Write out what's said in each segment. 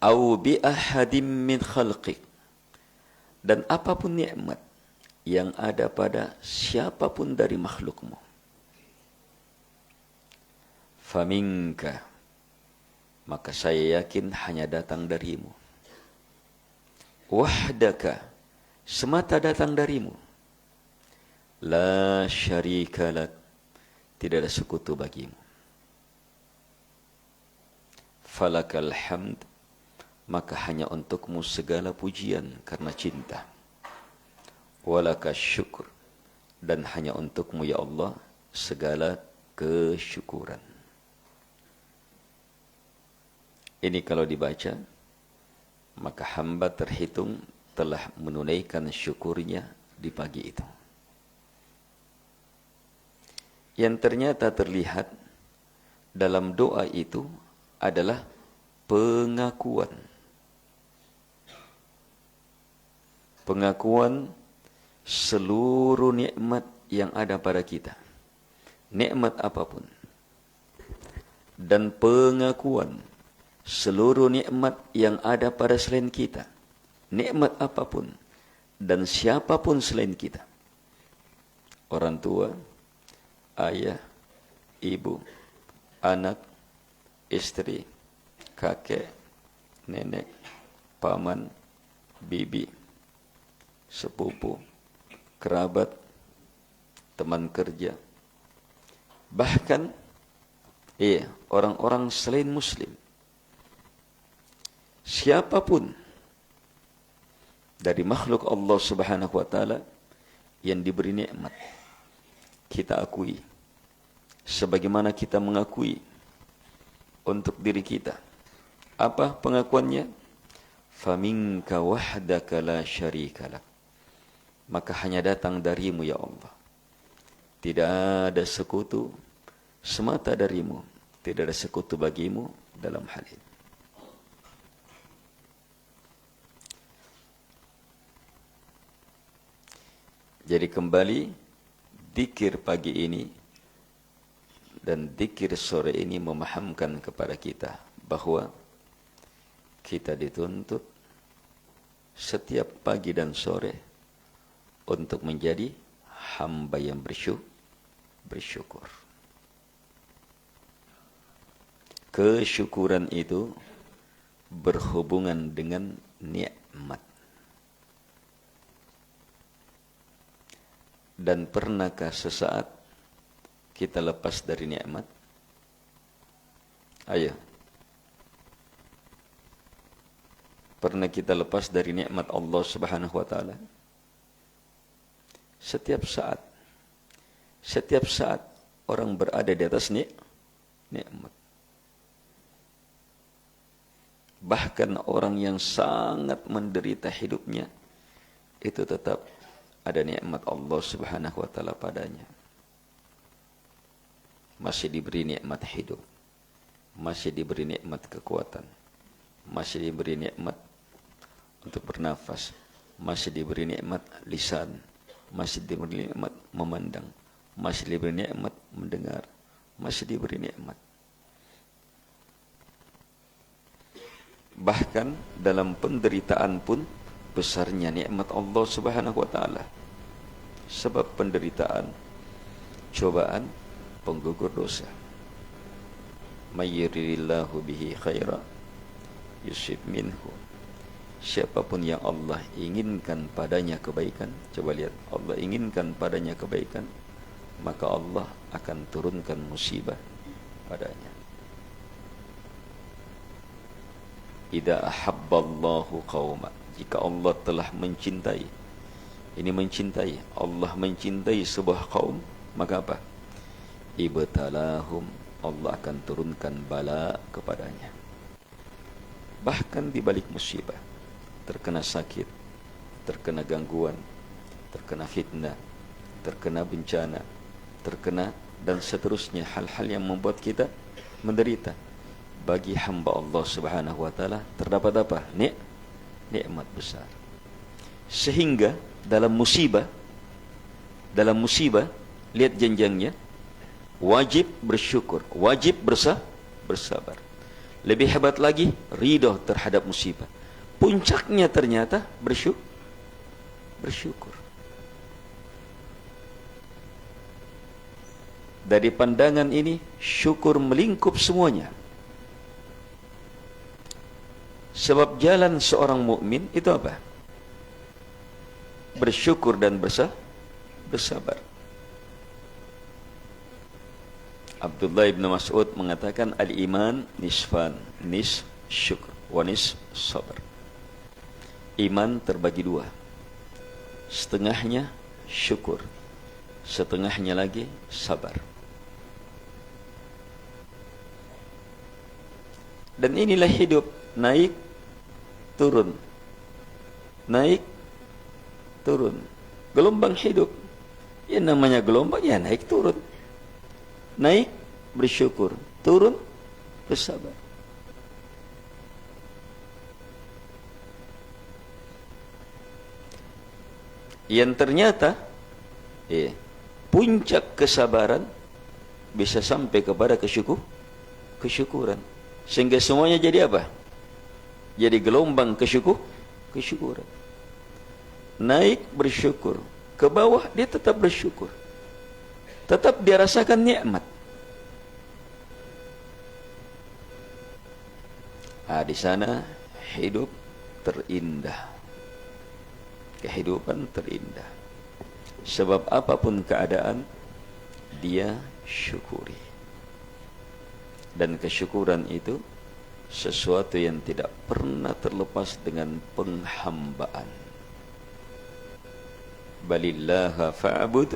au bi ahadim min khalqik, dan apapun nikmat yang ada pada siapapun dari makhlukmu. Faminka, maka saya yakin hanya datang darimu. Wahdaka, semata datang darimu. La syarika lak, tidak ada sekutu bagimu. Falakal hamd, maka hanya untukmu segala pujian karena cinta. Walaka syukur, dan hanya untukmu ya Allah segala kesyukuran. Ini kalau dibaca, maka hamba terhitung telah menunaikan syukurnya di pagi itu. Yang ternyata terlihat dalam doa itu adalah pengakuan. Pengakuan seluruh nikmat yang ada pada kita. Nikmat apapun. Dan pengakuan seluruh nikmat yang ada pada selain kita. Nikmat apapun dan siapapun selain kita. Orang tua, ayah, ibu, anak, istri, kakek, nenek, paman, bibi, sepupu, kerabat, teman kerja, bahkan orang-orang selain muslim. Siapapun dari makhluk Allah Subhanahu wa taala yang diberi nikmat, kita akui sebagaimana kita mengakui untuk diri kita. Apa pengakuannya? Faminka wahdaka la syarika lak, maka hanya datang darimu ya Allah, tidak ada sekutu, semata darimu, tidak ada sekutu bagimu dalam hal ini. Jadi kembali, dzikir pagi ini dan dzikir sore ini memahamkan kepada kita bahwa kita dituntut setiap pagi dan sore untuk menjadi hamba yang bersyukur. Kesyukuran itu berhubungan dengan nikmat. Dan pernahkah sesaat kita lepas dari nikmat? Ayo. Pernah kita lepas dari nikmat Allah Subhanahu wa taala? Setiap saat orang berada di atas nikmat. Bahkan orang yang sangat menderita hidupnya itu tetap ada nikmat Allah Subhanahu wa taala padanya. Masih diberi nikmat hidup, masih diberi nikmat kekuatan, masih diberi nikmat untuk bernafas, masih diberi nikmat lisan, masih diberi nikmat memandang, masih diberi nikmat mendengar, masih diberi nikmat. Bahkan dalam penderitaan pun besarnya nikmat Allah Subhanahu wa taala. Sebab penderitaan, cobaan, penggugur dosa. May yuridillahu bihi khaira yusib minhu. Siapapun yang Allah inginkan padanya kebaikan, coba lihat, Allah inginkan padanya kebaikan, maka Allah akan turunkan musibah padanya. Idza ahabballahu qauma, jika Allah telah mencintai, ini mencintai, Allah mencintai sebuah kaum, maka apa? Ibtalahum, Allah akan turunkan bala kepadanya. Bahkan di balik musibah, terkena sakit, terkena gangguan, terkena fitnah, terkena bencana, terkena dan seterusnya hal-hal yang membuat kita menderita. Bagi hamba Allah Subhanahu wa taala terdapat apa? Nikmat besar. Sehingga dalam musibah, lihat jenjangnya, wajib bersyukur, wajib bersabar. Lebih hebat lagi, ridho terhadap musibah. Puncaknya ternyata bersyukur. Dari pandangan ini, syukur melingkup semuanya. Sebab jalan seorang mukmin itu apa? Bersyukur dan bersabar. Abdullah ibn Mas'ud mengatakan al-iman nisfan, nis syukur wa nis sabar. Iman terbagi dua. Setengahnya syukur, setengahnya lagi sabar. Dan inilah hidup, naik turun, naik turun, gelombang hidup. Ya namanya gelombang, ya naik turun. Naik bersyukur, turun bersabar. Yang ternyata puncak kesabaran bisa sampai kepada kesyukuran. Sehingga semuanya jadi apa? Jadi gelombang kesyukuran. Naik bersyukur, ke bawah dia tetap bersyukur. Tetap dia rasakan nikmat. Di sana hidup terindah. Kehidupan terindah. Sebab apapun keadaan, dia syukuri. Dan kesyukuran itu sesuatu yang tidak pernah terlepas dengan penghambaan. Balillaha fa'bud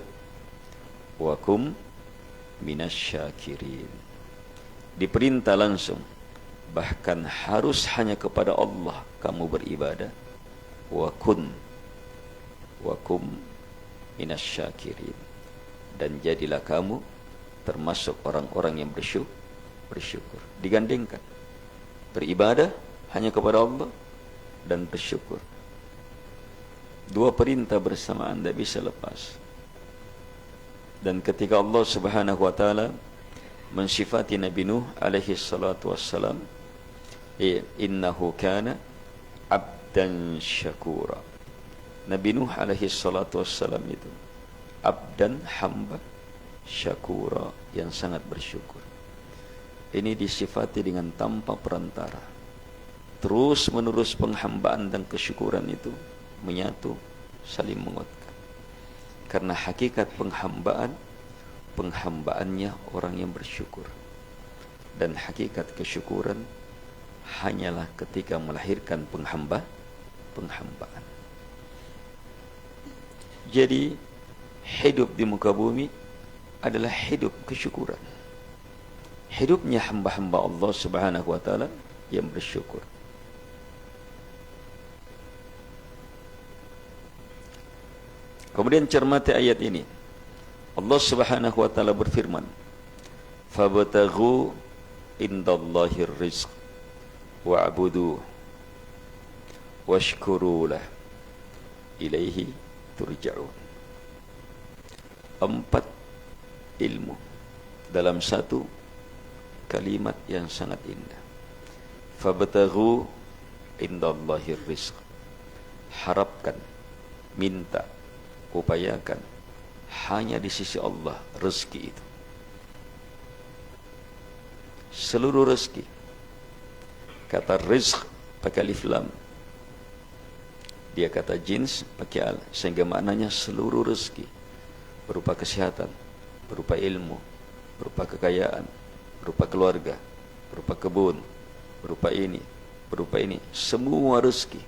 wa kum minasyakirin. Diperintah langsung, bahkan harus hanya kepada Allah kamu beribadah. Wa kum minasyakirin. Dan jadilah kamu termasuk orang-orang yang bersyukur. Digandengkan, beribadah hanya kepada Allah dan bersyukur. Dua perintah bersamaan tidak bisa lepas. Dan ketika Allah Subhanahu wa taala mensifati Nabi Nuh alaihi salatu wassalam, innahu kana abdan syakura. Nabi Nuh alaihi salatu wassalam itu abdan, hamba, syakura, yang sangat bersyukur. Ini disifati dengan tanpa perantara. Terus menerus penghambaan dan kesyukuran itu menyatu, saling menguatkan. Karena hakikat penghambaannya orang yang bersyukur. Dan hakikat kesyukuran hanyalah ketika melahirkan penghambaan. Jadi hidup di muka bumi adalah hidup kesyukuran. Hidupnya hamba-hamba Allah Subhanahu wa taala yang bersyukur. Kemudian cermati ayat ini. Allah Subhanahu wa taala berfirman, "Fabtaghu indallahir rizq wa'budu washkuru lah ilaihi turja'un." 4 ilmu dalam satu kalimat yang sangat indah. Fabtaghu indallahir rizq. Harapkan, minta, upayakan hanya di sisi Allah rezeki itu. Seluruh rezeki. Kata rizq pakai alif lam. Dia kata jins pakai al, sehingga maknanya seluruh rezeki. Berupa kesehatan, berupa ilmu, berupa kekayaan, berupa keluarga, berupa kebun, berupa ini, semua rezeki.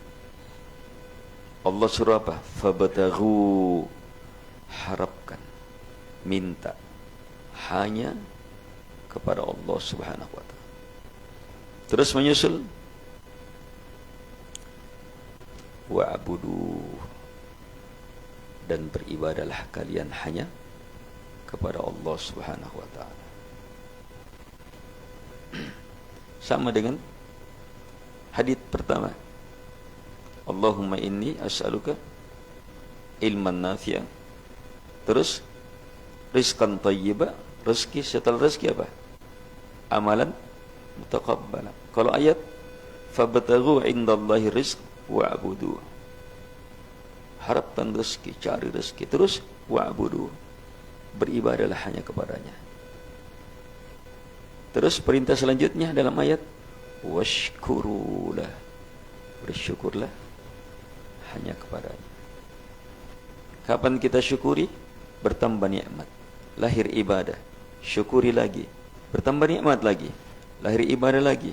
Allah suruh apa? Fabtaghu, harapkan, minta hanya kepada Allah Subhanahu wa taala. Terus menyusul wa'budu, dan beribadalah kalian hanya kepada Allah Subhanahu wa taala. Sama dengan hadits pertama. Allahumma inni as'aluka ilman nafi'an. Terus rizqan thayyiba, rezeki, setelah rezeki apa? Amalan mutaqabbala. Kalau ayat fabtaghu indallahi rizq wa'budu, harapkan rezeki, cari rezeki, terus wa'budu, beribadahlah hanya kepadanya. Terus perintah selanjutnya dalam ayat washkurulah, bersyukurlah hanya kepadanya. Kapan kita syukuri? Bertambah nikmat, lahir ibadah, syukuri lagi, bertambah nikmat lagi, lahir ibadah lagi,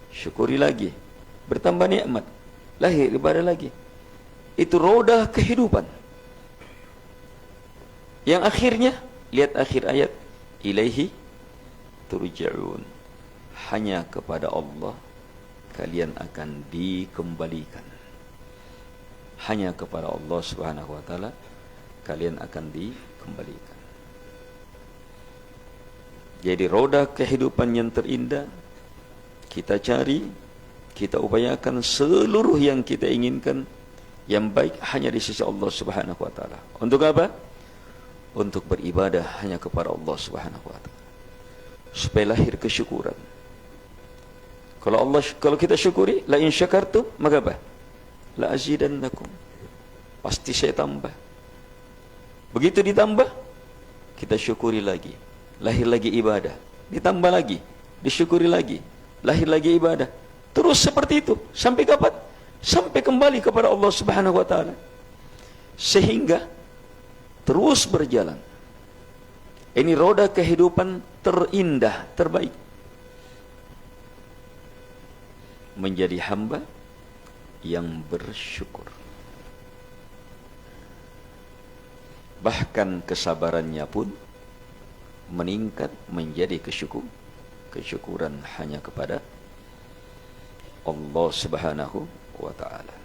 syukuri lagi, bertambah nikmat, lahir ibadah lagi. Itu roda kehidupan yang akhirnya, lihat akhir ayat, ilaihi turja'un, hanya kepada Allah kalian akan dikembalikan. Hanya kepada Allah Subhanahu wa taala kalian akan dikembalikan. Jadi roda kehidupan yang terindah kita cari, kita upayakan seluruh yang kita inginkan yang baik hanya di sisi Allah Subhanahu wa taala. Untuk apa? Untuk beribadah hanya kepada Allah Subhanahu wa taala, supaya lahir kesyukuran. Kalau kita syukuri, la in syakartum, maka apa? La azidannakum, pasti saya tambah. Begitu ditambah, kita syukuri lagi, lahir lagi ibadah, ditambah lagi, disyukuri lagi, lahir lagi ibadah. Terus seperti itu sampai kapan? Sampai kembali kepada Allah Subhanahu wa taala, sehingga terus berjalan. Ini roda kehidupan terindah, terbaik. Menjadi hamba yang bersyukur. Bahkan kesabarannya pun meningkat menjadi kesyukuran hanya kepada Allah Subhanahu wa ta'ala.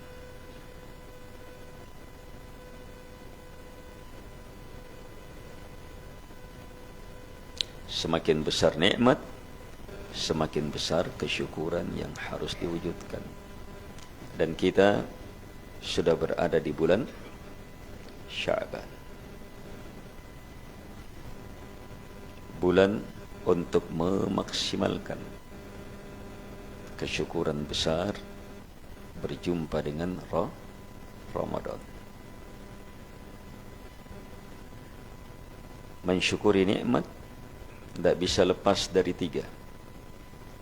Semakin besar nikmat, semakin besar kesyukuran yang harus diwujudkan. Dan kita sudah berada di bulan Sya'ban, bulan untuk memaksimalkan kesyukuran besar berjumpa dengan Ramadan. Mensyukuri nikmat tidak bisa lepas dari 3.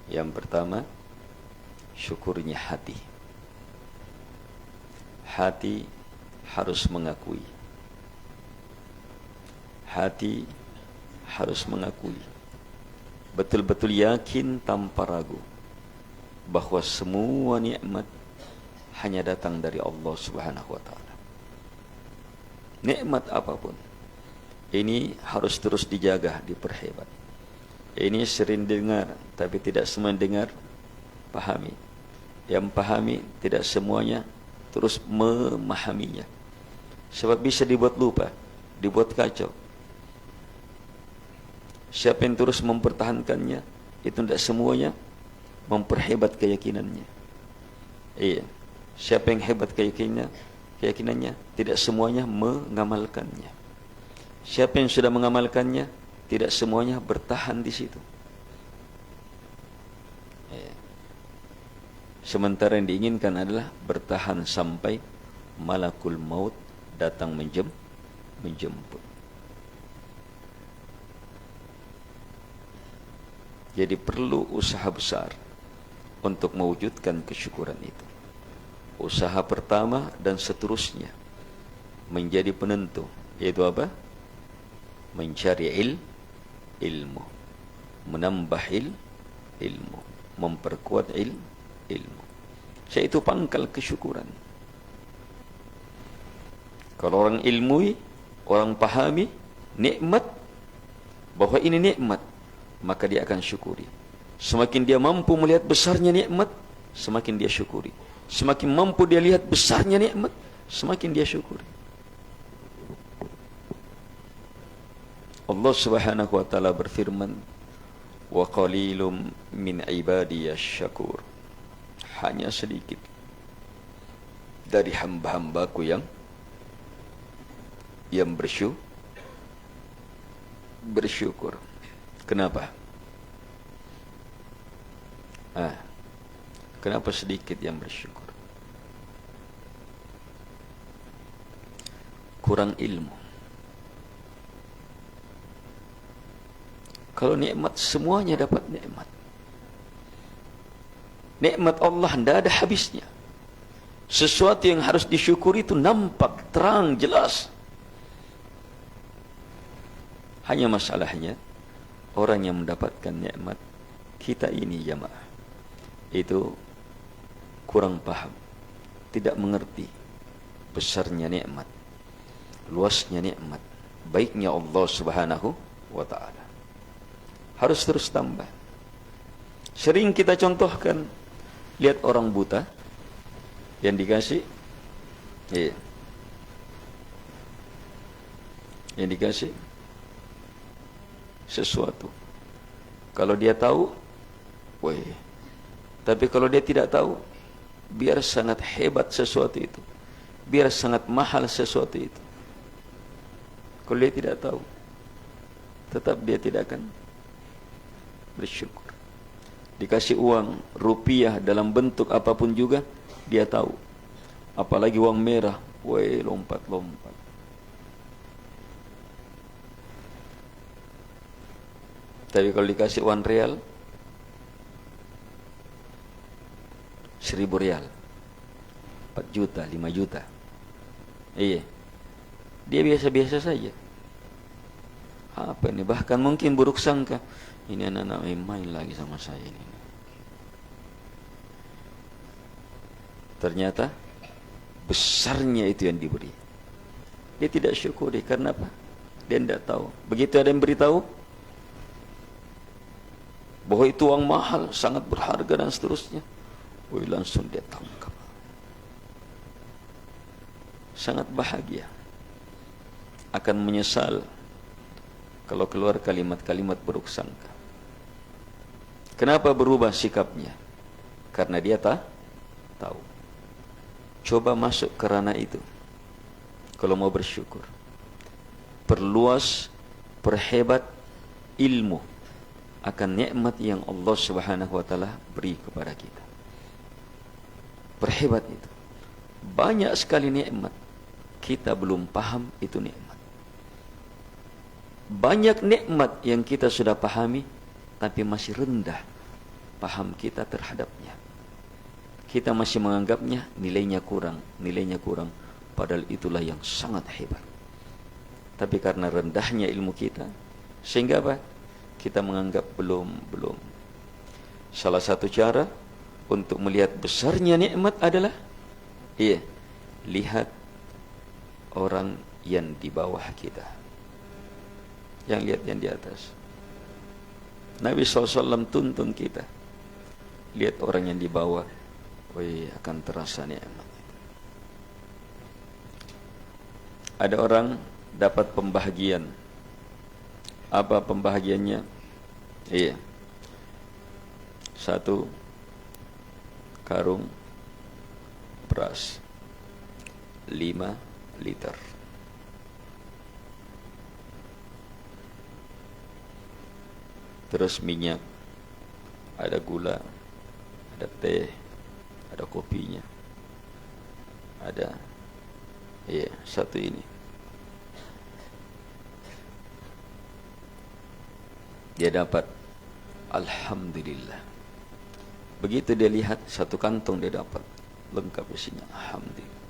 Yang pertama, syukurnya hati. Hati harus mengakui. Hati harus mengakui, betul-betul yakin tanpa ragu bahwa semua nikmat hanya datang dari Allah Subhanahu wa taala. Nikmat apapun ini harus terus dijaga, diperhebat. Ini sering dengar, tapi tidak semua dengar pahami. Yang pahami tidak semuanya terus memahaminya. Sebab bisa dibuat lupa, dibuat kacau. Siapa yang terus mempertahankannya, itu tidak semuanya memperhebat keyakinannya. Iya. Siapa yang hebat keyakinannya, tidak semuanya mengamalkannya. Siapa yang sudah mengamalkannya, tidak semuanya bertahan di situ. Iya. Sementara yang diinginkan adalah bertahan sampai malakul maut datang menjemput. Jadi perlu usaha besar untuk mewujudkan kesyukuran itu. Usaha pertama dan seterusnya menjadi penentu, yaitu apa? Mencari ilmu, menambah ilmu, memperkuat ilmu. Itu pangkal kesyukuran. Kalau orang ilmui, orang pahami nikmat, bahwa ini nikmat, maka dia akan syukuri. Semakin dia mampu melihat besarnya nikmat, semakin dia syukuri. Semakin mampu dia lihat besarnya nikmat, semakin dia syukuri. Allah Subhanahu wa taala berfirman, "Wa qalilum min ibadiyasy syakur." Hanya sedikit dari hamba-hambaku yang bersyukur. Kenapa? Ah, kenapa sedikit yang bersyukur? Kurang ilmu. Kalau nikmat, semuanya dapat nikmat. Nikmat Allah tidak ada habisnya. Sesuatu yang harus disyukuri itu nampak, terang, jelas. Hanya masalahnya, orang yang mendapatkan nikmat, kita ini jamaah, itu kurang paham, tidak mengerti besarnya nikmat, luasnya nikmat, baiknya Allah Subhanahu wa ta'ala. Harus terus tambah. Sering kita contohkan, lihat orang buta yang dikasih, yang dikasih sesuatu. Kalau dia tahu, weh. Tapi kalau dia tidak tahu, biar sangat hebat sesuatu itu, biar sangat mahal sesuatu itu, kalau dia tidak tahu, tetap dia tidak akan bersyukur. Dikasih uang rupiah dalam bentuk apapun juga, dia tahu. Apalagi uang merah, weh, lompat-lompat. Tapi kalau dikasih uang real, 1.000 real, 4 juta, 5 juta, iya, dia biasa-biasa saja. Apa ini? Bahkan mungkin buruk sangka, ini anak-anak main lagi sama saya ini. Ternyata besarnya itu yang diberi, dia tidak syukuri. Karena apa? Dia tidak tahu. Begitu ada yang beritahu bahwa itu uang mahal, sangat berharga dan seterusnya, langsung dia tangkap. Sangat bahagia. Akan menyesal kalau keluar kalimat-kalimat buruk sangka. Kenapa berubah sikapnya? Karena dia tahu. Coba masuk ke ranah itu kalau mau bersyukur. Perluas, perhebat ilmu akan nikmat yang Allah Subhanahu wa ta'ala beri kepada kita. Perhebat itu. Banyak sekali nikmat, kita belum paham itu nikmat. Banyak nikmat yang kita sudah pahami, tapi masih rendah paham kita terhadapnya. Kita masih menganggapnya nilainya kurang. Padahal itulah yang sangat hebat. Tapi karena rendahnya ilmu kita, sehingga apa? Kita menganggap belum. Salah satu cara untuk melihat besarnya nikmat adalah, lihat orang yang di bawah kita. Yang lihat yang di atas. Nabi SAW tuntun kita, lihat orang yang di bawah, akan terasa nikmat. Ada orang dapat pembahagian. Apa pembahagiannya? Satu karung beras 5 liter. Terus minyak, ada gula, ada teh, ada kopinya, ada satu ini. Dia dapat, alhamdulillah. Begitu dia lihat satu kantong, dia dapat lengkap isinya, alhamdulillah.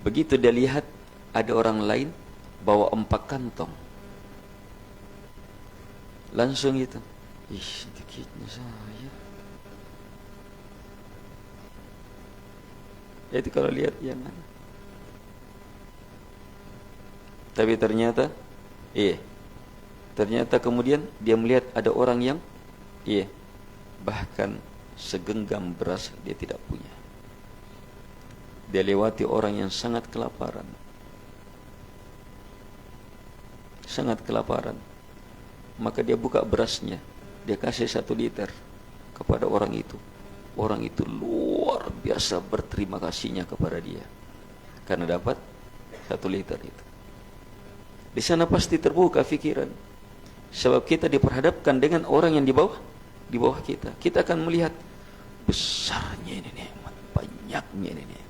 Begitu dia lihat ada orang lain bawa 4 kantong, langsung itu, sedikitnya saya. Itu kalau lihat yang mana. Tapi ternyata kemudian dia melihat ada orang yang bahkan segenggam beras dia tidak punya. Dia lewati orang yang sangat kelaparan. Maka dia buka berasnya, dia kasih 1 liter kepada orang itu. Orang itu luar biasa berterima kasihnya kepada dia karena dapat 1 liter itu. Di sana pasti terbuka fikiran, sebab kita diperhadapkan dengan orang yang di bawah kita. Kita akan melihat, besarnya ini nikmat, banyaknya ini nikmat.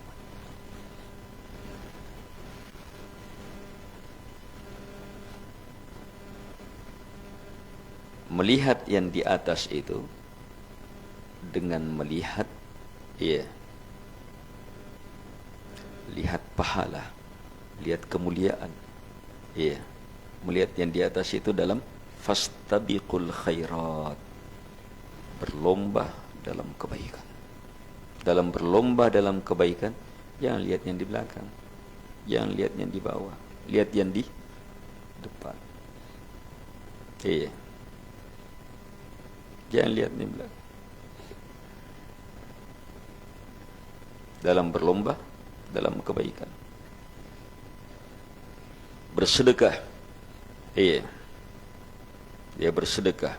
Melihat yang di atas itu dengan melihat, ya, lihat pahala, lihat kemuliaan, ya, melihat yang di atas itu dalam fastabiqul khairat, berlomba dalam kebaikan. Dalam berlomba dalam kebaikan, jangan lihat yang di belakang, jangan lihat yang di bawah, lihat yang di depan. Iya. Jangan lihat yang di belakang. Dalam berlomba dalam kebaikan. Bersedekah. Iya. Dia bersedekah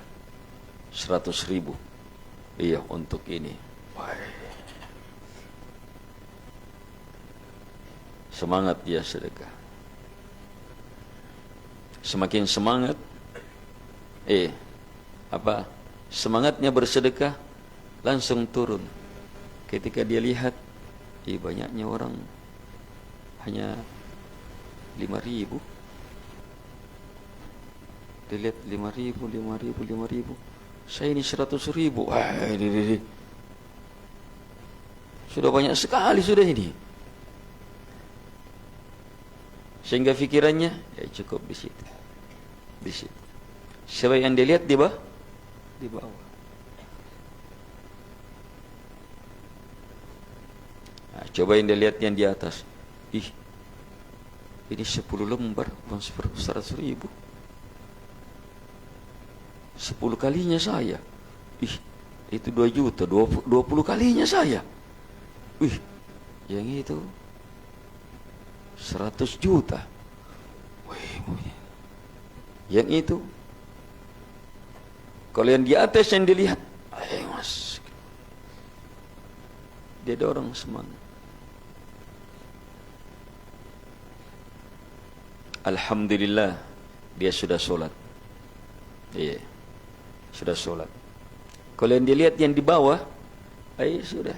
100.000. Iya, untuk ini. Semangat dia sedekah. Semakin semangat, semangatnya bersedekah langsung turun. Ketika dia lihat, banyaknya orang hanya 5.000. Dia lihat 5.000. Saya ini 100.000. Ini. Sudah banyak sekali sudah ini. Sehingga fikirannya, cukup di situ. Di situ. Siapa yang dilihat di bawah? Di bawah. Nah, coba yang dilihat yang di atas. Ini 10 lembar, bukan 100.000. 10 kalinya saya. Itu 2 juta, 20 kalinya saya. Yang itu 100 juta. Yang itu, kalau yang di atas yang dilihat, mas, dia dorong semangat. Alhamdulillah, dia sudah sholat. Iya, sudah sholat. Kalau yang dilihat yang di bawah, sudah,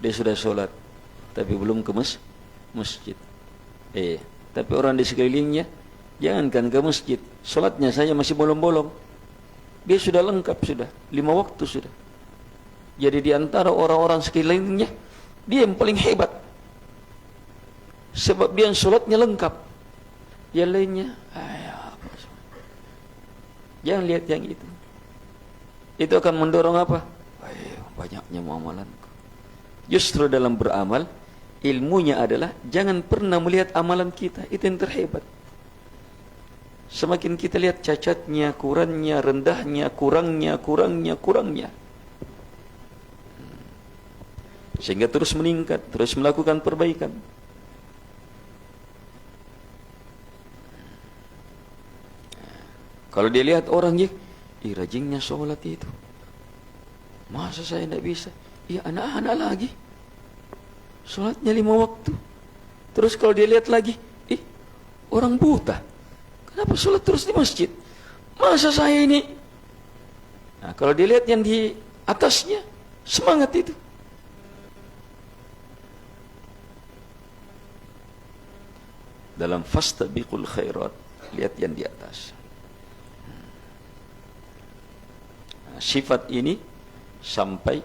dia sudah sholat, tapi belum ke masjid. Tapi orang di sekelilingnya, jangankan ke masjid, sholatnya saja masih bolong-bolong. Dia sudah lengkap, sudah 5 waktu sudah. Jadi di antara orang-orang sekelilingnya, dia yang paling hebat. Sebab dia sholatnya lengkap. Yang lainnya, jangan lihat yang itu. Itu akan mendorong apa? Banyaknya amalanku. Justru dalam beramal, ilmunya adalah jangan pernah melihat amalan kita. Itu yang terhebat. Semakin kita lihat cacatnya, kurangnya, rendahnya, kurangnya, sehingga terus meningkat, terus melakukan perbaikan. Kalau dia lihat orang, rajinnya sholat itu. Masa saya tidak bisa? Anak-anak lagi. Sholatnya 5 waktu. Terus kalau dia lihat lagi, orang buta. Kenapa sholat terus di masjid? Masa saya ini? Nah, kalau dia lihat yang di atasnya, semangat itu. Dalam fastabiqul khairat, lihat yang di atas. Sifat ini sampai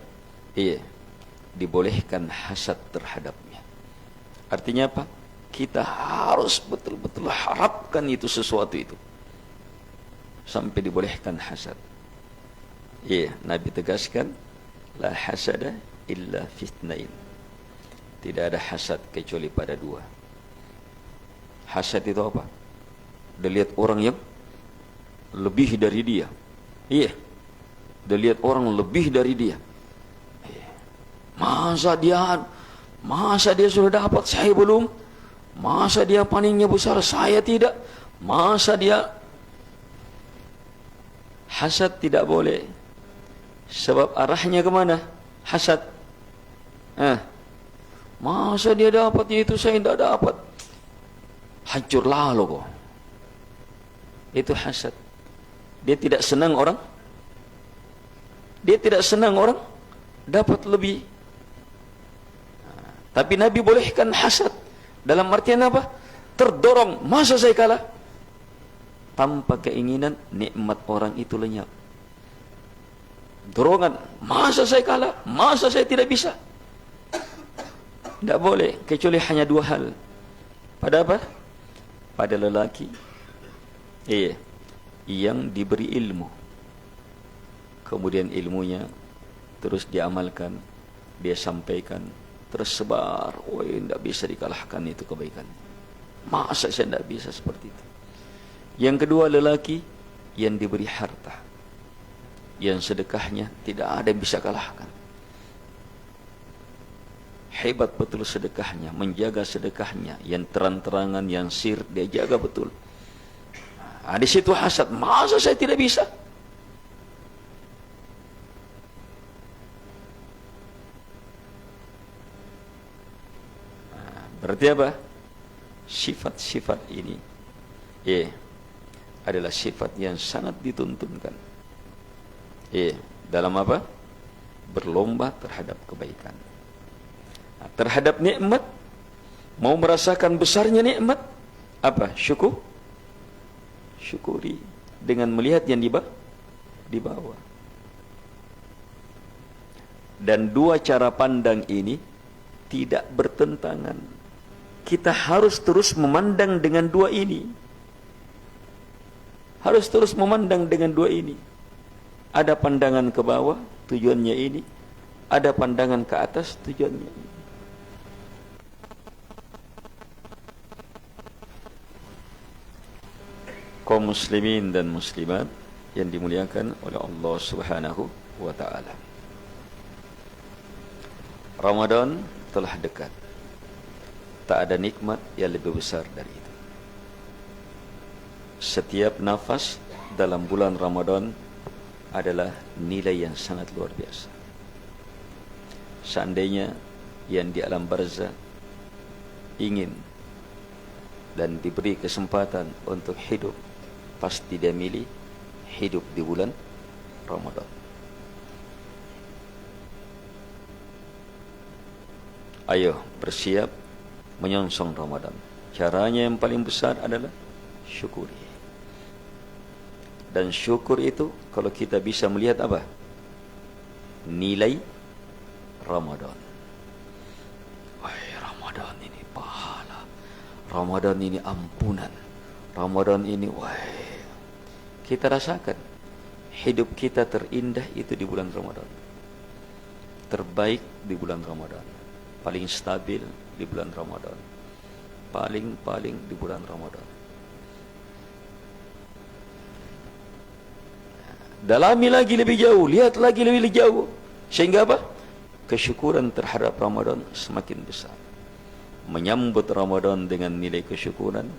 dibolehkan hasad terhadapnya. Artinya apa? Kita harus betul-betul harapkan itu sesuatu itu sampai dibolehkan hasad. Nabi tegaskan, la hasada illa fitnain. Tidak ada hasad kecuali pada 2. Hasad itu apa? Dia lihat orang yang lebih dari dia. Dia lihat orang lebih dari dia. Masa dia sudah dapat, saya belum? Masa dia paningnya besar, saya tidak? Masa dia? Hasad tidak boleh. Sebab arahnya kemana? Hasad. Masa dia dapat itu, saya tidak dapat? Hancur lalu kok. Itu hasad. Dia tidak senang orang dapat lebih. Tapi Nabi bolehkan hasad. Dalam artian apa? Terdorong, masa saya kalah? Tanpa keinginan, nikmat orang itu lenyap. Dorongan, masa saya kalah? Masa saya tidak bisa? Tidak boleh, kecuali hanya dua hal. Pada apa? Pada lelaki yang diberi ilmu, kemudian ilmunya terus diamalkan, dia sampaikan, tersebar, tidak bisa dikalahkan itu kebaikan. Masa saya tidak bisa seperti itu? Yang kedua, lelaki yang diberi harta, yang sedekahnya tidak ada yang bisa kalahkan. Hebat betul sedekahnya, menjaga sedekahnya, yang terang-terangan, yang sir, dia jaga betul. Di situ hasad, masa saya tidak bisa? Berarti apa? Sifat-sifat ini adalah sifat yang sangat dituntunkan dalam apa? Berlomba terhadap kebaikan. Terhadap nikmat, mau merasakan besarnya nikmat, apa? Syukuri dengan melihat yang di bawah. Dan dua cara pandang ini tidak bertentangan. Kita harus terus memandang dengan dua ini. Harus terus memandang dengan dua ini. Ada pandangan ke bawah, tujuannya ini. Ada pandangan ke atas, tujuannya ini. Kaum muslimin dan muslimat yang dimuliakan oleh Allah Subhanahu wa ta'ala. Ramadan telah dekat. Tak ada nikmat yang lebih besar dari itu. Setiap nafas dalam bulan Ramadan adalah nilai yang sangat luar biasa. Seandainya yang di alam barzah ingin dan diberi kesempatan untuk hidup, pasti dia milih hidup di bulan Ramadan. Ayo bersiap menyongsong Ramadan. Caranya yang paling besar adalah syukuri. Dan syukur itu kalau kita bisa melihat apa? Nilai Ramadan. Ramadan ini pahala. Ramadan ini ampunan. Ramadan ini kita rasakan hidup kita terindah itu di bulan Ramadan. Terbaik di bulan Ramadan. Paling stabil di bulan Ramadan. Paling di bulan Ramadan. Dalami lagi lebih jauh, lihat lagi lebih jauh. Sehingga apa? Kesyukuran terhadap Ramadan semakin besar. Menyambut Ramadan dengan nilai kesyukuran,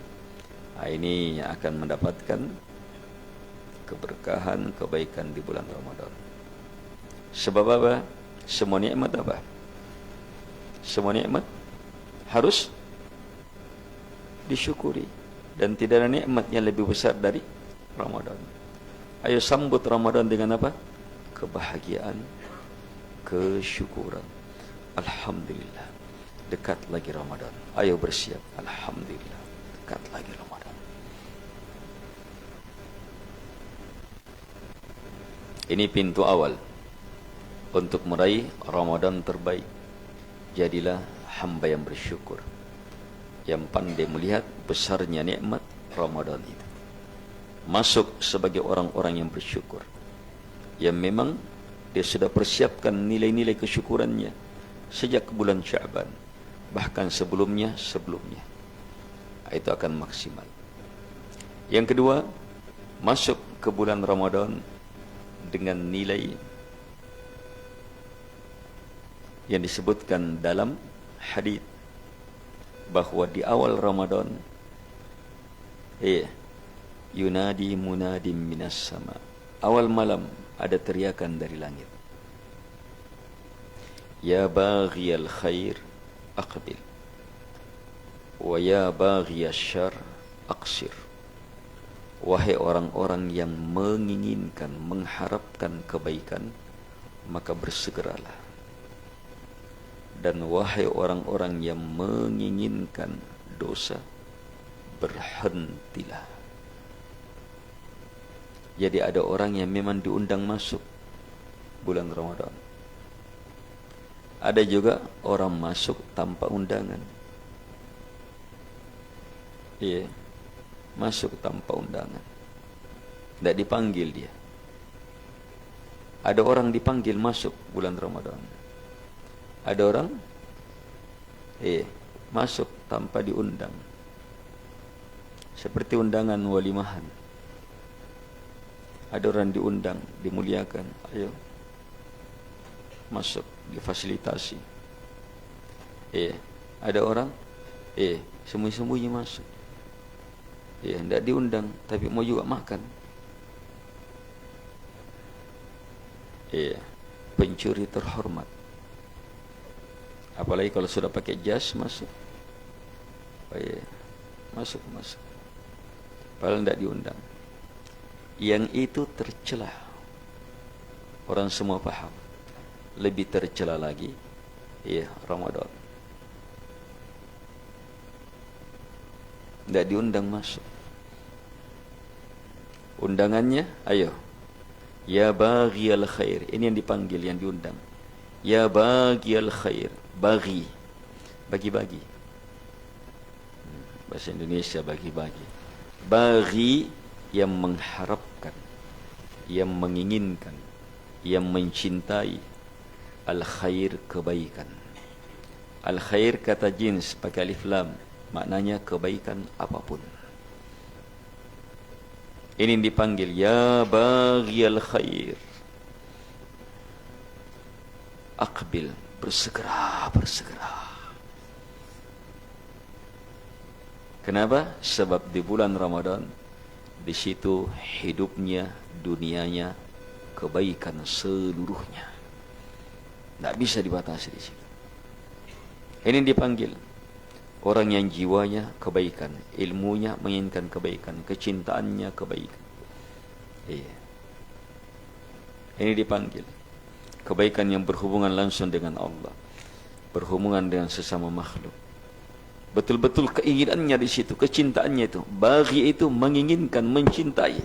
ini akan mendapatkan keberkahan, kebaikan di bulan Ramadan. Sebab apa? Semua nikmat apa? Semua nikmat harus disyukuri. Dan tidak ada nikmat yang lebih besar dari Ramadan. Ayo sambut Ramadan dengan apa? Kebahagiaan, kesyukuran. Alhamdulillah, dekat lagi Ramadan. Ayo bersiap. Alhamdulillah, dekat lagi Ramadan. Ini pintu awal untuk meraih Ramadan terbaik. Jadilah hamba yang bersyukur, yang pandai melihat besarnya nikmat Ramadan itu. Masuk sebagai orang-orang yang bersyukur, yang memang dia sudah persiapkan nilai-nilai kesyukurannya sejak bulan Sya'ban, bahkan sebelumnya. Itu akan maksimal. Yang kedua, masuk ke bulan Ramadan dengan nilai yang disebutkan dalam hadis bahwa di awal Ramadan yunadi munadim minas sama. Awal malam ada teriakan dari langit. Ya baghiyal khair aqbil wa ya baghiyasy syarr aqsir. Wahai orang-orang yang menginginkan, mengharapkan kebaikan, maka bersegeralah. Dan wahai orang-orang yang menginginkan dosa, berhentilah. Jadi ada orang yang memang diundang masuk bulan Ramadan. Ada juga orang masuk tanpa undangan. Iya, masuk tanpa undangan. Tidak dipanggil dia. Ada orang dipanggil masuk bulan Ramadan. Ada orang masuk tanpa diundang. Seperti undangan walimahan. Ada orang diundang, dimuliakan, ayo masuk, difasilitasi. Ada orang sembunyi-sembunyi masuk. Tidak diundang, tapi mau juga makan. Pencuri terhormat. Apalagi kalau sudah pakai jas masuk. Masuk. Padahal tidak diundang. Yang itu tercela. Orang semua paham. Lebih tercela lagi Ramadan. Tidak diundang masuk. Undangannya, ayo, ya baghiyal khair. Ini yang dipanggil, yang diundang. Ya baghiyal khair. Bagi, bagi-bagi. Bahasa Indonesia bagi-bagi. Bagi yang mengharapkan, yang menginginkan, yang mencintai al-khair, kebaikan. Al-khair kata jins pakai alif lam, maknanya kebaikan apapun. Ini dipanggil ya baghiyal khair. Aqbil, bersegera. Kenapa? Sebab di bulan Ramadan, di situ hidupnya, dunianya, kebaikan seluruhnya. Tidak bisa dibatasi di situ. Ini dipanggil orang yang jiwanya kebaikan, ilmunya menginginkan kebaikan, kecintaannya kebaikan. Ini dipanggil kebaikan yang berhubungan langsung dengan Allah, berhubungan dengan sesama makhluk. Betul-betul keinginannya di situ, kecintaannya itu. Bagi itu menginginkan, mencintai.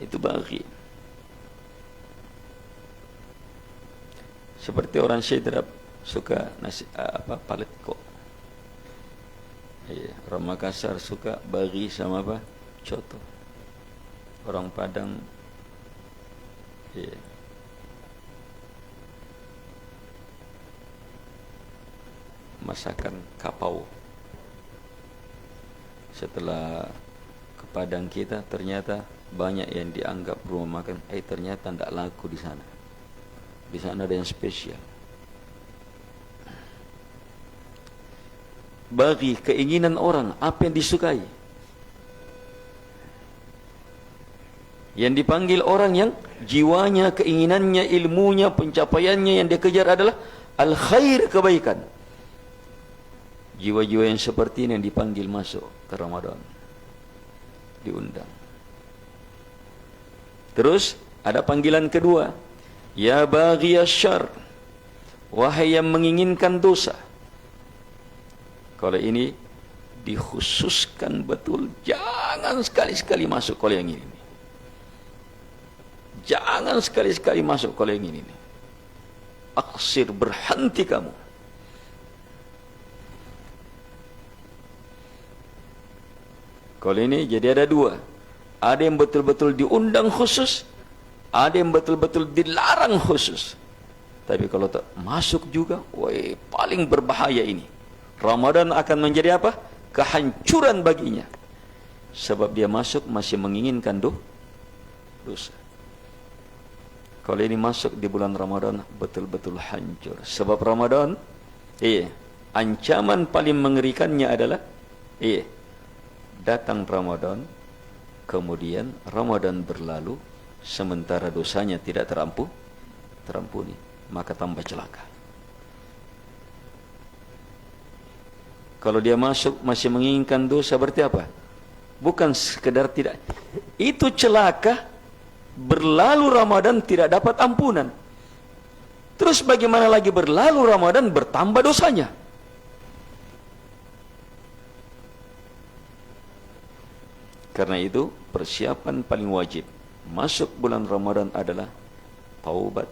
Itu bagi. Seperti orang Syedrap suka nasi paletko. Orang Makassar suka bagi sama apa? Coto. Orang Padang masakan kapau. Setelah ke Padang kita, ternyata banyak yang dianggap rumah makan, ternyata tidak laku di sana. Di sana ada yang spesial. Bagi keinginan orang, apa yang disukai. Yang dipanggil orang yang jiwanya, keinginannya, ilmunya, pencapaiannya yang dia kejar adalah al-khair, kebaikan. Jiwa-jiwa yang seperti ini yang dipanggil masuk ke Ramadan. Diundang. Terus ada panggilan kedua. Ya baghiyas syarr. Wahai yang menginginkan dosa. Kalau ini dikhususkan betul. Jangan sekali-sekali masuk kalau yang ini. Jangan sekali-sekali masuk kalau yang ini. Aksir, berhenti kamu. Kalau ini jadi ada dua. Ada yang betul-betul diundang khusus, ada yang betul-betul dilarang khusus. Tapi kalau tak masuk juga, paling berbahaya ini. Ramadan akan menjadi apa? Kehancuran baginya. Sebab dia masuk masih menginginkan dosa. Kalau ini masuk di bulan Ramadan, betul-betul hancur. Sebab Ramadan, ancaman paling mengerikannya adalah, datang Ramadan, kemudian Ramadan berlalu, sementara dosanya tidak terampuni, maka tambah celaka. Kalau dia masuk masih menginginkan dosa, berarti apa? Bukan sekedar tidak, itu celaka berlalu Ramadan tidak dapat ampunan. Terus bagaimana lagi berlalu Ramadan bertambah dosanya? Karena itu persiapan paling wajib masuk bulan Ramadan adalah taubat,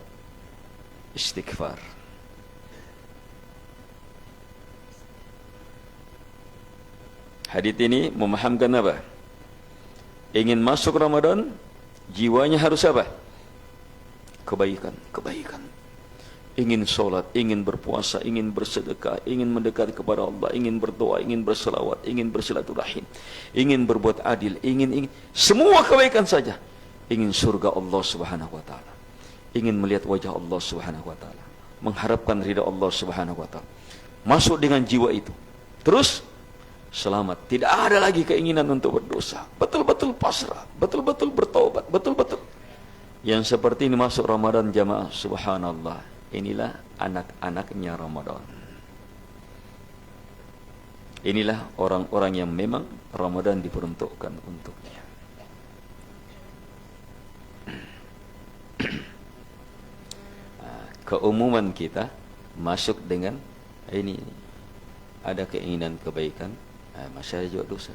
istighfar. Hadits ini memahamkan apa? Ingin masuk Ramadan, jiwanya harus apa? Kebaikan, kebaikan. Ingin sholat, ingin berpuasa, ingin bersedekah, ingin mendekat kepada Allah, ingin berdoa, ingin berselawat, ingin bersilaturahim, ingin berbuat adil, ingin semua kebaikan saja. Ingin surga Allah Subhanahu wa taala. Ingin melihat wajah Allah Subhanahu wa taala, mengharapkan ridha Allah Subhanahu wa taala. Masuk dengan jiwa itu. Terus selamat, tidak ada lagi keinginan untuk berdosa. Betul-betul pasrah, betul-betul bertaubat, betul-betul. Yang seperti ini masuk Ramadan jamaah, subhanallah. Inilah anak-anaknya Ramadan. Inilah orang-orang yang memang Ramadan diperuntukkan untuknya. Keumuman kita masuk dengan ini. Ada keinginan kebaikan, masih ada juga dosa.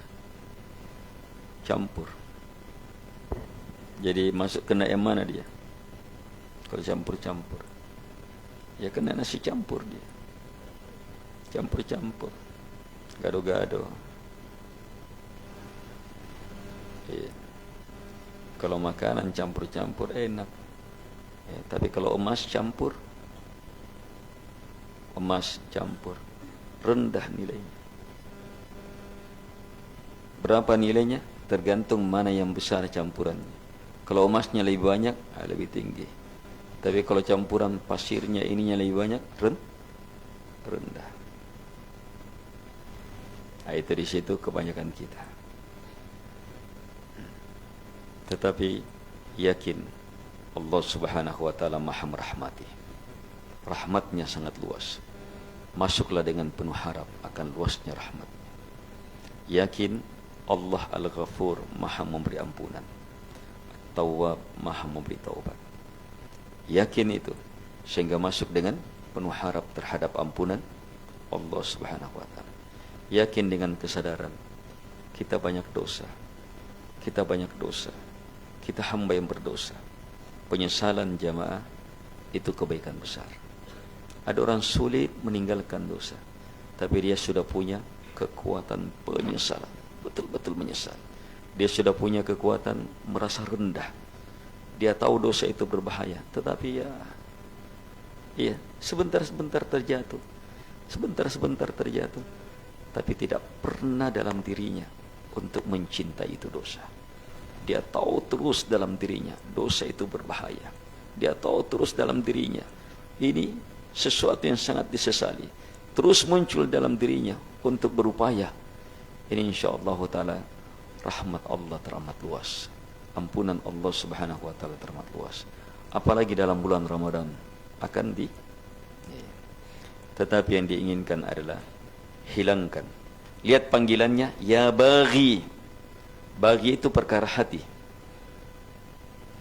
Campur. Jadi masuk kena yang mana dia? Kalau campur-campur, ya kena nasi campur dia. Campur-campur, gado-gado. Ya. Kalau makanan campur-campur enak, ya, tapi kalau emas campur, rendah nilainya. Berapa nilainya? Tergantung mana yang besar campurannya. Kalau emasnya lebih banyak, lebih tinggi. Tapi kalau campuran pasirnya ininya lebih banyak, rendah. Nah, itu di situ kebanyakan kita. Tetapi yakin Allah Subhanahu wa taala Maha merahmati. Rahmatnya sangat luas. Masuklah dengan penuh harap akan luasnya rahmat. Yakin Allah Al-Ghafur, Maha memberi ampunan. Tawwab, Maha memberi taubat. Yakin itu sehingga masuk dengan penuh harap terhadap ampunan Allah Subhanahu wa taala. Yakin dengan kesadaran kita banyak dosa. Kita banyak dosa. Kita hamba yang berdosa. Penyesalan jamaah itu kebaikan besar. Ada orang sulit meninggalkan dosa, tapi dia sudah punya kekuatan penyesalan. Betul-betul menyesal. Dia sudah punya kekuatan merasa rendah. Dia tahu dosa itu berbahaya, tetapi ya sebentar-sebentar terjatuh. Sebentar-sebentar terjatuh, tapi tidak pernah dalam dirinya untuk mencintai itu dosa. Dia tahu terus dalam dirinya dosa itu berbahaya. Dia tahu terus dalam dirinya ini sesuatu yang sangat disesali. Terus muncul dalam dirinya untuk berupaya. Ini insyaallah taala rahmat Allah teramat luas. Ampunan Allah Subhanahu wa taala teramat luas. Apalagi dalam bulan Ramadan akan tetapi yang diinginkan adalah hilangkan. Lihat panggilannya, ya baghi. Baghi itu perkara hati.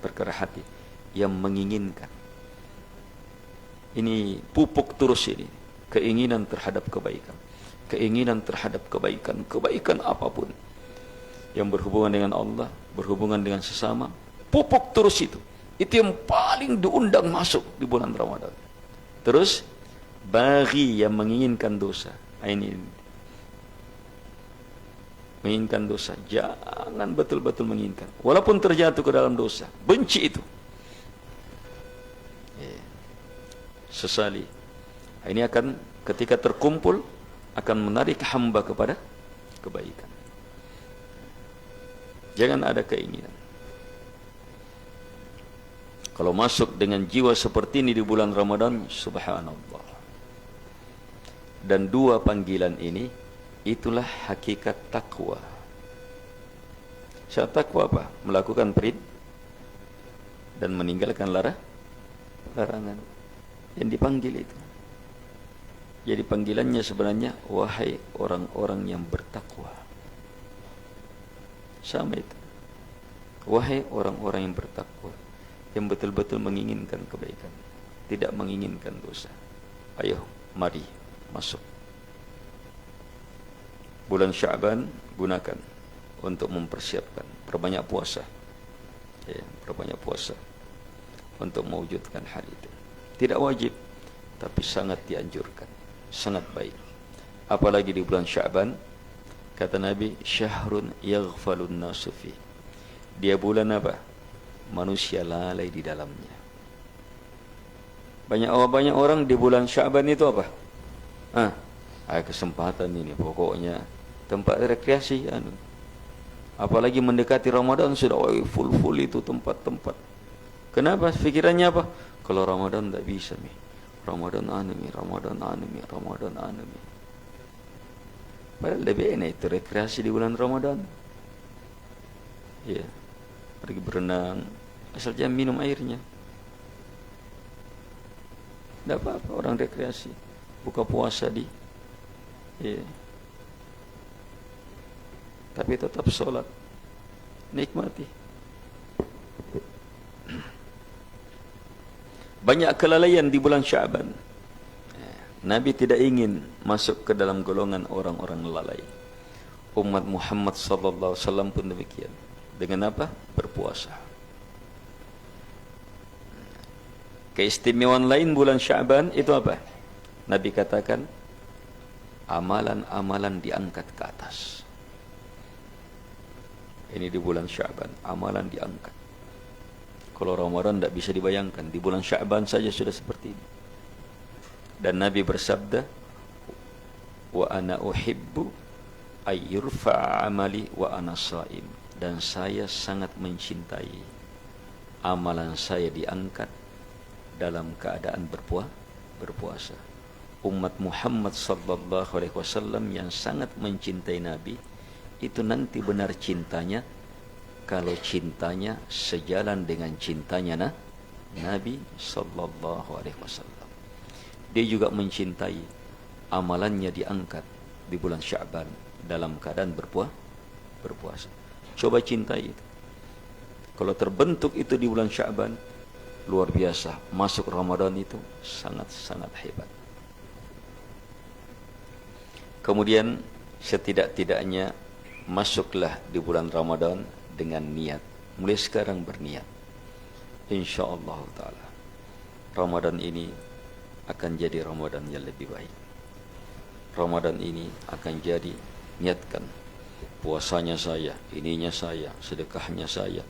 Perkara hati yang menginginkan. Ini pupuk terus ini, keinginan terhadap kebaikan. Keinginan terhadap kebaikan, kebaikan apapun yang berhubungan dengan Allah, berhubungan dengan sesama, pupuk terus itu. Itu yang paling diundang masuk di bulan Ramadan. Terus baghi yang menginginkan dosa. Ini menginginkan dosa, jangan betul-betul menginginkan. Walaupun terjatuh ke dalam dosa, benci itu. Sesali. Ini akan ketika terkumpul akan menarik hamba kepada kebaikan. Jangan ada keinginan. Kalau masuk dengan jiwa seperti ini di bulan Ramadan, subhanallah. Dan dua panggilan ini, itulah hakikat takwa. Syarat takwa apa? Melakukan perintah dan meninggalkan larangan. Yang dipanggil itu. Jadi panggilannya sebenarnya, wahai orang-orang yang bertakwa. Sama itu. Wahai orang-orang yang bertakwa. yang betul-betul menginginkan kebaikan, tidak menginginkan dosa. Ayo, mari masuk. Bulan Sya'ban gunakan untuk mempersiapkan, perbanyak puasa. Ya, perbanyak puasa untuk mewujudkan hal itu. Tidak wajib, tapi sangat dianjurkan, sangat baik. Apalagi di bulan Sya'ban, kata Nabi, syahrun yaghfalun nasu fi. Dia bulan apa? Manusia lalai di dalamnya. Banyak orang di bulan Sya'ban itu apa? Kesempatan ini pokoknya tempat rekreasi. Apalagi mendekati Ramadan sudah full itu tempat-tempat. Kenapa? Pikirannya apa? Kalau Ramadan tak bisa nih. Ramadan anu. Padahal lebih enak itu rekreasi di bulan Ramadan. Ya, pergi berenang, asal jangan minum airnya. Tidak apa-apa orang rekreasi, buka puasa di. Ya. Tapi tetap sholat, nikmati. Banyak kelalaian di bulan Sya'ban. Nabi tidak ingin masuk ke dalam golongan orang-orang lalai. Umat Muhammad sallallahu alaihi wasallam pun demikian. Dengan apa? Berpuasa. Keistimewaan lain bulan Sya'ban itu apa? Nabi katakan, amalan-amalan diangkat ke atas. Ini di bulan Sya'ban, amalan diangkat. Kalau Ramadan tidak bisa dibayangkan, di bulan Sya'ban saja sudah seperti ini. Dan Nabi bersabda, wa ana uhibbu ay yurfa'a amali wa ana sha'im. Dan saya sangat mencintai amalan saya diangkat dalam keadaan berpuasa. Umat Muhammad sallallahu alaihi wasallam yang sangat mencintai Nabi, itu nanti benar cintanya kalau cintanya sejalan dengan cintanya Nabi sallallahu alaihi wasallam. Dia juga mencintai amalannya diangkat di bulan Sya'ban dalam keadaan berpuasa. Coba cintai itu. Kalau terbentuk itu di bulan Sya'ban, luar biasa. Masuk Ramadan itu sangat-sangat hebat. Kemudian setidak-tidaknya masuklah di bulan Ramadan dengan niat. Mulai sekarang berniat. InsyaAllah ta'ala Ramadan ini akan jadi Ramadan yang lebih baik. Ramadan ini akan jadi, niatkan, puasanya saya, ininya saya, sedekahnya saya,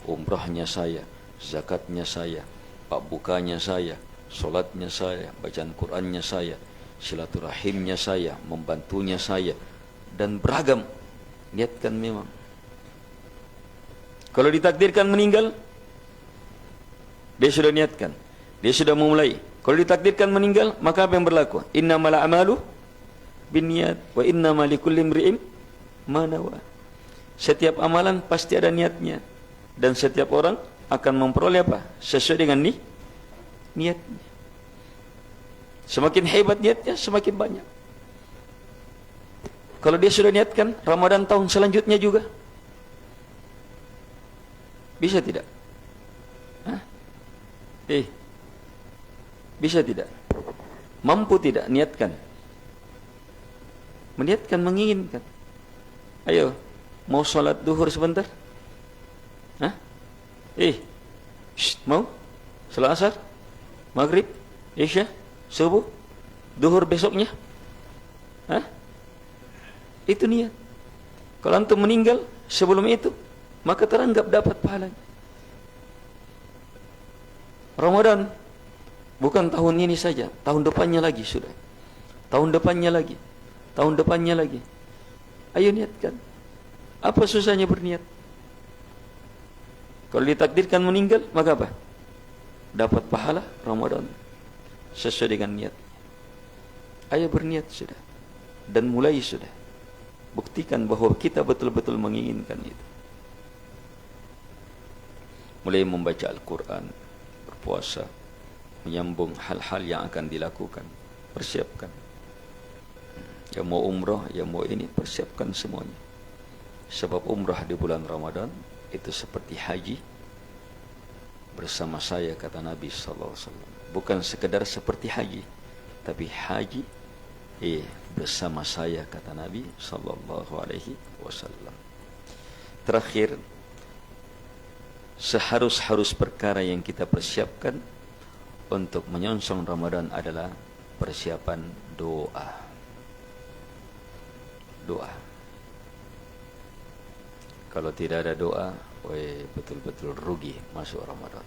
umrahnya saya, zakatnya saya, pak bukanya saya, solatnya saya, bacaan Qur'annya saya, silaturahimnya saya, membantunya saya, dan beragam. Niatkan memang. Kalau ditakdirkan meninggal, dia sudah niatkan, dia sudah memulai. Kalau ditakdirkan meninggal, maka apa yang berlaku? Innamal a'malu binniyat wa innamal likulli imri'in ma nawa. Setiap amalan pasti ada niatnya, dan setiap orang akan memperoleh apa? Sesuai dengan niatnya. Semakin hebat niatnya, semakin banyak. Kalau dia sudah niatkan Ramadan tahun selanjutnya juga, bisa tidak? Bisa tidak? Mampu tidak niatkan? Meniatkan, menginginkan. Ayo, mau sholat duhur sebentar? Mau? Sholat asar? Maghrib? Isya? Subuh? Duhur besoknya? Itu niat. Kalau antum meninggal sebelum itu, maka teranggap dapat pahalanya. Ramadan bukan tahun ini saja, tahun depannya lagi sudah. Tahun depannya lagi. Tahun depannya lagi. Ayo niatkan. Apa susahnya berniat? Kalau ditakdirkan meninggal, maka apa? Dapat pahala Ramadan sesuai dengan niat. Ayo berniat sudah. Dan mulai sudah. Buktikan bahwa kita betul-betul menginginkan itu. Mulai membaca Al-Quran, berpuasa, menyambung hal-hal yang akan dilakukan. Persiapkan. Yang mau umrah, yang mau ini, persiapkan semuanya. Sebab umrah di bulan Ramadan itu seperti haji bersama saya, kata Nabi sallallahu alaihi wasallam. Bukan sekedar seperti haji, tapi haji bersama saya, kata Nabi sallallahu alaihi wasallam. Terakhir, seharus perkara yang kita persiapkan untuk menyongsong Ramadan adalah persiapan doa. Doa. Kalau tidak ada doa, betul-betul rugi masuk Ramadan.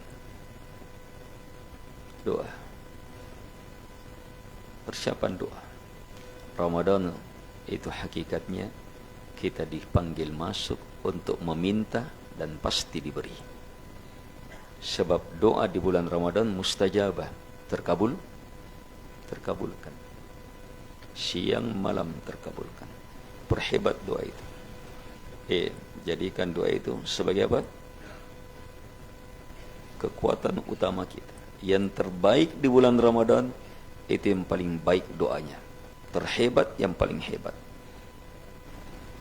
Doa. Persiapan doa. Ramadan itu hakikatnya kita dipanggil masuk untuk meminta dan pasti diberi. Sebab doa di bulan Ramadan mustajabah, terkabulkan. Siang malam terkabulkan. Perhebat doa itu. Jadikan doa itu sebagai apa? Kekuatan utama kita. Yang terbaik di bulan Ramadan itu yang paling baik doanya. Terhebat yang paling hebat.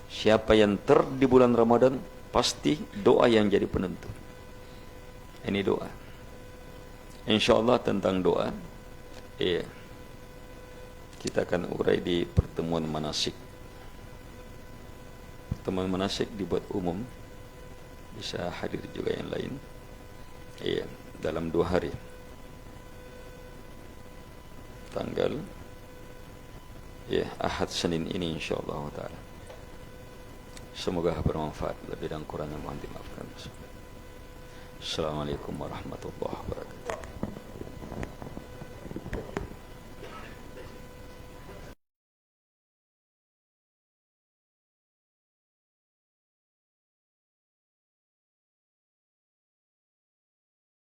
Siapa yang di bulan Ramadan, pasti doa yang jadi penentu. Ini doa. InsyaAllah tentang doa, kita akan urai di pertemuan manasik. Pertemuan manasik dibuat umum, bisa hadir juga yang lain. Dalam 2 hari. Tanggal Ahad Senin ini insyaallah taala. Semoga bermanfaat. Lebih dan kurangnya mohon dimaafkan. Assalamualaikum warahmatullahi wabarakatuh.